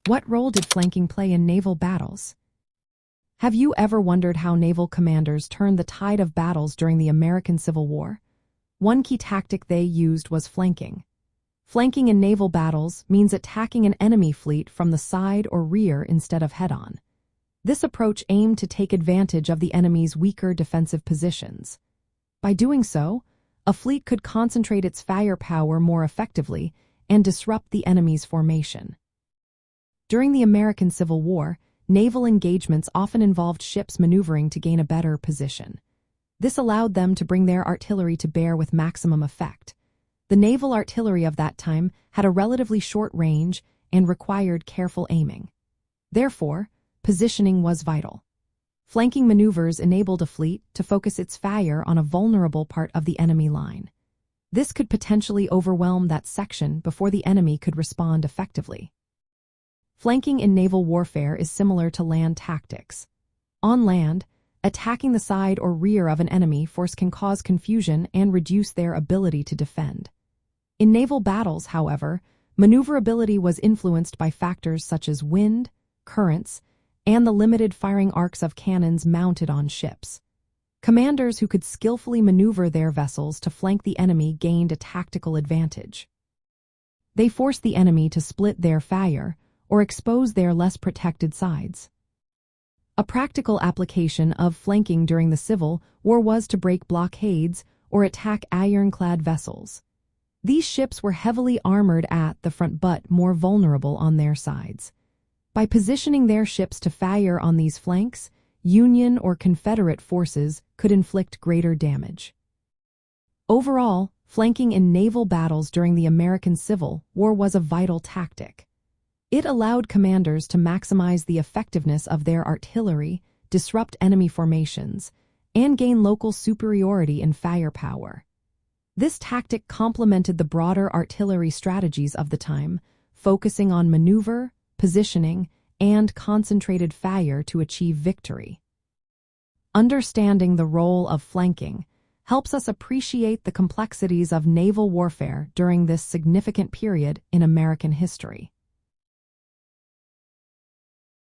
What role did flanking play in naval battles? Have you ever wondered how naval commanders turned the tide of battles during the American Civil War? One key tactic they used was flanking. Flanking in naval battles means attacking an enemy fleet from the side or rear instead of head-on. This approach aimed to take advantage of the enemy's weaker defensive positions. By doing so, a fleet could concentrate its firepower more effectively and disrupt the enemy's formation. During the American Civil War, naval engagements often involved ships maneuvering to gain a better position. This allowed them to bring their artillery to bear with maximum effect. The naval artillery of that time had a relatively short range and required careful aiming. Therefore, positioning was vital. Flanking maneuvers enabled a fleet to focus its fire on a vulnerable part of the enemy line. This could potentially overwhelm that section before the enemy could respond effectively. Flanking in naval warfare is similar to land tactics. On land, attacking the side or rear of an enemy force can cause confusion and reduce their ability to defend. In naval battles, however, maneuverability was influenced by factors such as wind, currents, and the limited firing arcs of cannons mounted on ships. Commanders who could skillfully maneuver their vessels to flank the enemy gained a tactical advantage. They forced the enemy to split their fire or expose their less protected sides. A practical application of flanking during the Civil War was to break blockades or attack ironclad vessels. These ships were heavily armored at the front but more vulnerable on their sides. By positioning their ships to fire on these flanks, Union or Confederate forces could inflict greater damage. Overall, flanking in naval battles during the American Civil War was a vital tactic. It allowed commanders to maximize the effectiveness of their artillery, disrupt enemy formations, and gain local superiority in firepower. This tactic complemented the broader artillery strategies of the time, focusing on maneuver, positioning, and concentrated fire to achieve victory. Understanding the role of flanking helps us appreciate the complexities of naval warfare during this significant period in American history.